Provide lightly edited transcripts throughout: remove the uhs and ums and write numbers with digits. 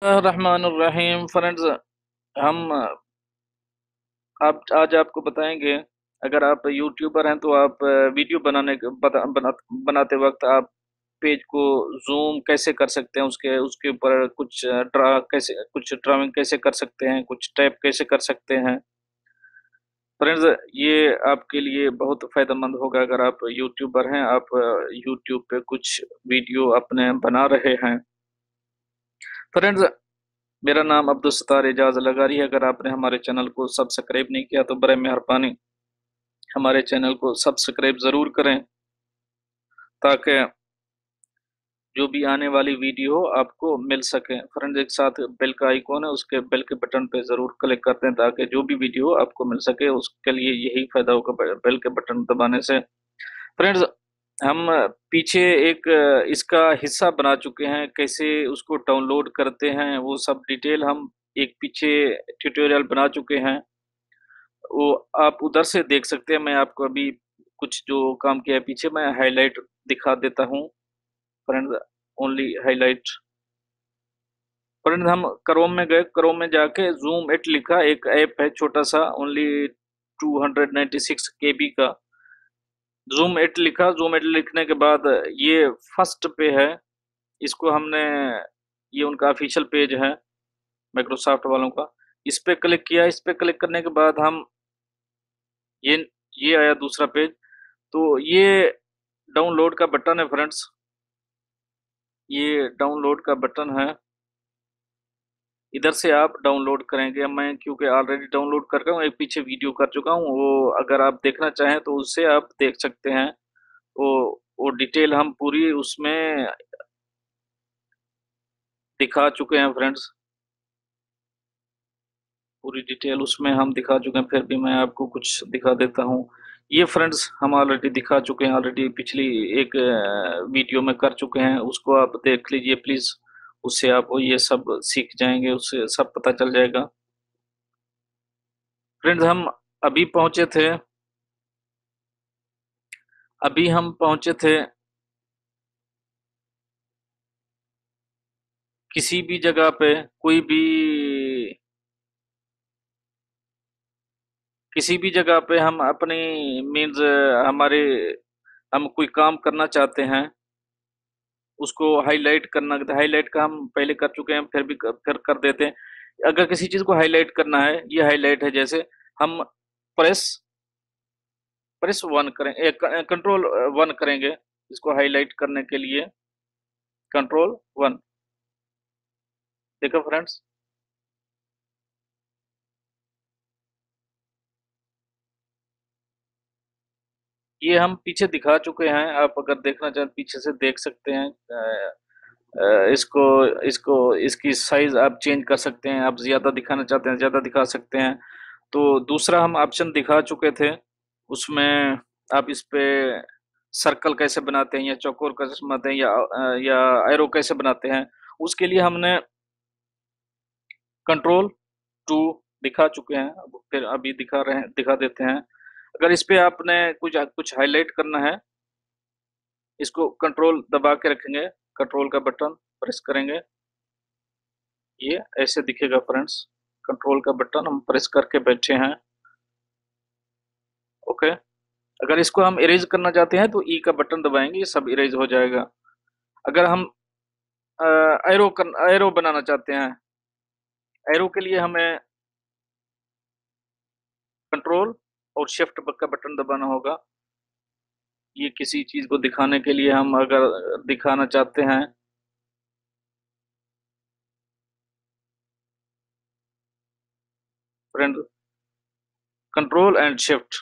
रहमानुर्रहीम friends. हम आप आज आपको बताएंगे। अगर आप यूट्यूबर हैं तो आप वीडियो बनाते वक्त आप पेज को जूम कैसे कर सकते हैं, उसके उसके ऊपर कुछ ड्राइंग कैसे कर सकते हैं, कुछ टैप कैसे कर सकते हैं। फ्रेंड्स, ये आपके लिए बहुत फायदेमंद होगा अगर आप यूट्यूबर हैं, आप यूट्यूब पे कुछ वीडियो अपने बना रहे हैं। फ्रेंड्स, मेरा नाम अब्दुल सत्तार एजाज लगारी है। अगर आपने हमारे चैनल को सब्सक्राइब नहीं किया तो बड़े मेहरबानी हमारे चैनल को सब्सक्राइब ज़रूर करें, ताकि जो भी आने वाली वीडियो हो आपको मिल सके। फ्रेंड्स, एक साथ बेल का आइकॉन है, उसके बेल के बटन पे ज़रूर क्लिक कर दें ताकि जो भी वीडियो हो आपको मिल सके। उसके लिए यही फ़ायदा होगा बेल के बटन दबाने से। फ्रेंड्स, हम पीछे एक इसका हिस्सा बना चुके हैं, कैसे उसको डाउनलोड करते हैं वो सब डिटेल हम एक पीछे ट्यूटोरियल बना चुके हैं। वो आप उधर से देख सकते हैं। मैं आपको अभी कुछ जो काम किया है पीछे मैं हाईलाइट दिखा देता हूँ। Friends, only highlight. फ्रेंड्स, हम क्रोम में गए, क्रोम में जाके जूम इट लिखा, एक ऐप है छोटा सा, ओनली 296 KB का। जूम इट लिखा, जूम इट लिखने के बाद ये फर्स्ट पे है। इसको हमने, ये उनका ऑफिशियल पेज है माइक्रोसॉफ्ट वालों का। इस पे क्लिक किया, इस पे क्लिक करने के बाद हम ये ये आया दूसरा पेज। तो ये डाउनलोड का बटन है फ्रेंड्स, ये डाउनलोड का बटन है। इधर से आप डाउनलोड करेंगे। मैं क्योंकि ऑलरेडी डाउनलोड कर रहा हूँ, एक पीछे वीडियो कर चुका हूँ, वो अगर आप देखना चाहें तो उससे आप देख सकते हैं। वो वो डिटेल हम पूरी उसमें दिखा चुके हैं फ्रेंड्स, पूरी डिटेल उसमें हम दिखा चुके हैं। फिर भी मैं आपको कुछ दिखा देता हूँ। ये फ्रेंड्स हम ऑलरेडी दिखा चुके हैं, ऑलरेडी पिछली एक वीडियो में कर चुके हैं, उसको आप देख लीजिए प्लीज। उससे आप ये सब सीख जाएंगे, उससे सब पता चल जाएगा। फ्रेंड्स, हम अभी पहुंचे थे, अभी हम पहुंचे थे किसी भी जगह पे, कोई भी किसी भी जगह पे हम अपनी मीन्स हमारे हम कोई काम करना चाहते हैं, उसको हाईलाइट करना, हाईलाइट का हम पहले कर चुके हैं, फिर भी फिर कर देते हैं। अगर किसी चीज को हाईलाइट करना है, ये हाईलाइट है, जैसे हम प्रेस प्रेस वन करें, कंट्रोल वन करेंगे इसको हाईलाइट करने के लिए। कंट्रोल वन, देखो फ्रेंड्स, ये हम पीछे दिखा चुके हैं। आप अगर देखना चाहें पीछे से देख सकते हैं। इसको इसको इसकी साइज आप चेंज कर सकते हैं, आप ज्यादा दिखाना चाहते हैं ज्यादा दिखा सकते हैं। तो दूसरा हम ऑप्शन दिखा चुके थे, उसमें आप इस पे सर्कल कैसे बनाते हैं या चौकोर कैसे बनाते हैं या एरो कैसे बनाते हैं, उसके लिए हमने कंट्रोल टू दिखा चुके हैं। अब फिर अभी दिखा देते हैं। अगर इस पे आपने कुछ कुछ हाईलाइट करना है, इसको कंट्रोल दबा के रखेंगे, कंट्रोल का बटन प्रेस करेंगे, ये ऐसे दिखेगा फ्रेंड्स। कंट्रोल का बटन हम प्रेस करके बैठे हैं। ओके। अगर इसको हम इरेज करना चाहते हैं तो ई का बटन दबाएंगे, ये सब इरेज हो जाएगा। अगर हम एरो बनाना चाहते हैं, एरो के लिए हमें कंट्रोल और शिफ्ट का बटन दबाना होगा। ये किसी चीज को दिखाने के लिए हम अगर दिखाना चाहते हैं, फ्रेंड, कंट्रोल एंड शिफ्ट,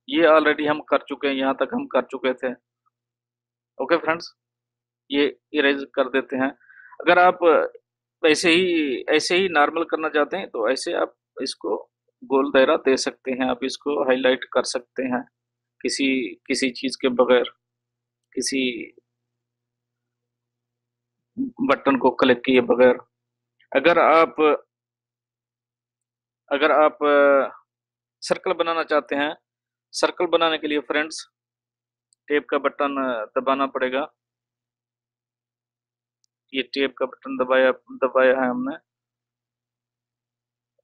ये ऑलरेडी हम कर चुके हैं, यहाँ तक हम कर चुके थे। ओके फ्रेंड्स, ये इरेज कर देते हैं। अगर आप ऐसे ही नॉर्मल करना चाहते हैं तो ऐसे आप इसको गोल दायरा दे सकते हैं, आप इसको हाईलाइट कर सकते हैं किसी किसी चीज के बगैर, किसी बटन को क्लिक किए बगैर। अगर आप अगर आप सर्कल बनाना चाहते हैं, सर्कल बनाने के लिए फ्रेंड्स टेप का बटन दबाना पड़ेगा। ये टेप का बटन दबाया दबाया है हमने।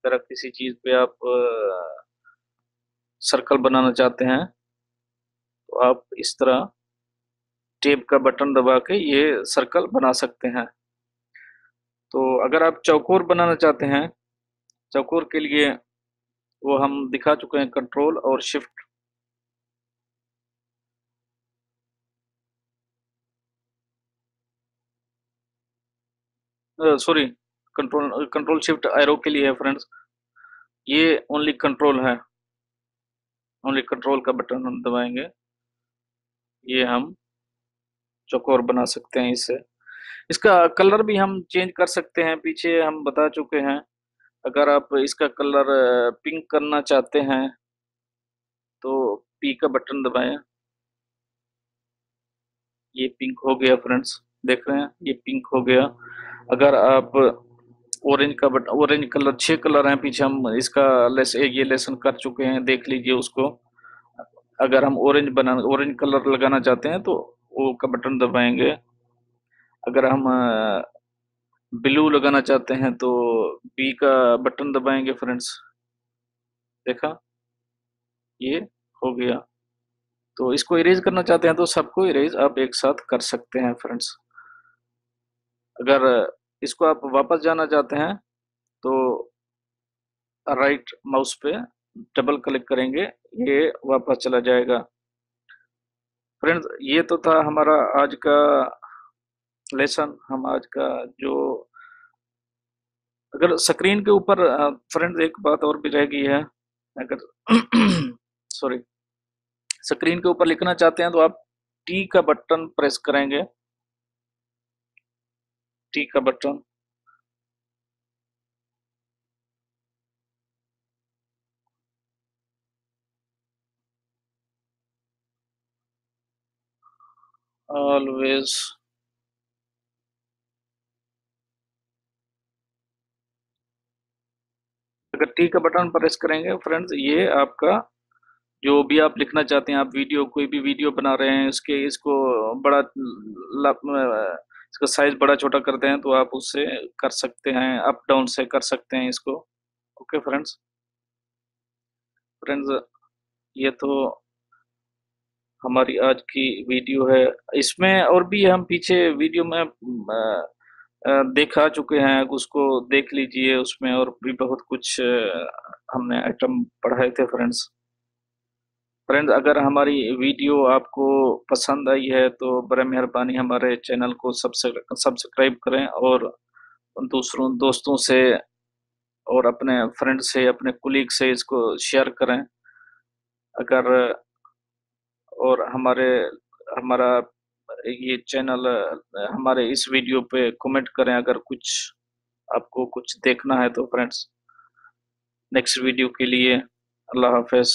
अगर किसी चीज पे आप सर्कल बनाना चाहते हैं तो आप इस तरह टेप का बटन दबा के ये सर्कल बना सकते हैं। तो अगर आप चौकोर बनाना चाहते हैं, चौकोर के लिए वो हम दिखा चुके हैं, कंट्रोल और shift. Sorry, control control shift arrow के लिए है फ्रेंड्स। ये ओनली कंट्रोल है, ओनली कंट्रोल का बटन हम दबाएंगे, ये हम चौकोर बना सकते हैं इससे। इसका कलर भी हम चेंज कर सकते हैं, पीछे हम बता चुके हैं। अगर आप इसका कलर पिंक करना चाहते हैं तो पी का बटन दबाएं, ये पिंक हो गया फ्रेंड्स, देख रहे हैं ये पिंक हो गया। अगर आप ऑरेंज का बटन, ऑरेंज कलर, 6 कलर हैं पीछे, हम इसका ये लेसन कर चुके हैं, देख लीजिए उसको। अगर हम ऑरेंज कलर लगाना चाहते हैं तो ओ का बटन दबाएंगे। अगर हम ब्लू लगाना चाहते हैं तो बी का बटन दबाएंगे फ्रेंड्स, देखा ये हो गया। तो इसको इरेज करना चाहते हैं तो सबको इरेज आप एक साथ कर सकते हैं फ्रेंड्स। अगर इसको आप वापस जाना चाहते हैं तो राइट माउस पे डबल क्लिक करेंगे, ये वापस चला जाएगा। फ्रेंड्स ये तो था हमारा आज का लेसन, हम आज का जो, अगर स्क्रीन के ऊपर फ्रेंड्स एक बात और भी रह गई है। अगर सॉरी, स्क्रीन के ऊपर लिखना चाहते हैं तो आप टी का बटन प्रेस करेंगे, टी का बटन। ऑलवेज, अगर टी का बटन प्रेस करेंगे फ्रेंड्स, ये आपका जो भी आप लिखना चाहते हैं, आप वीडियो, कोई भी वीडियो बना रहे हैं, इसके इसको बड़ा इसका साइज बड़ा छोटा करते हैं तो आप उससे कर सकते हैं, अप डाउन से कर सकते हैं इसको। ओके फ्रेंड्स, फ्रेंड्स ये तो हमारी आज की वीडियो है। इसमें और भी हम पीछे वीडियो में देखा चुके हैं, उसको देख लीजिए, उसमें और भी बहुत कुछ हमने आइटम पढ़ाए थे फ्रेंड्स। फ्रेंड्स अगर हमारी वीडियो आपको पसंद आई है तो बड़ा मेहरबानी हमारे चैनल को सब्सक्राइब करें, और दूसरों दोस्तों से और अपने फ्रेंड से, अपने कुलीग से इसको शेयर करें। अगर और हमारा ये चैनल, हमारे इस वीडियो पे कमेंट करें अगर कुछ आपको कुछ देखना है तो फ्रेंड्स। नेक्स्ट वीडियो के लिए अल्लाह हाफिज।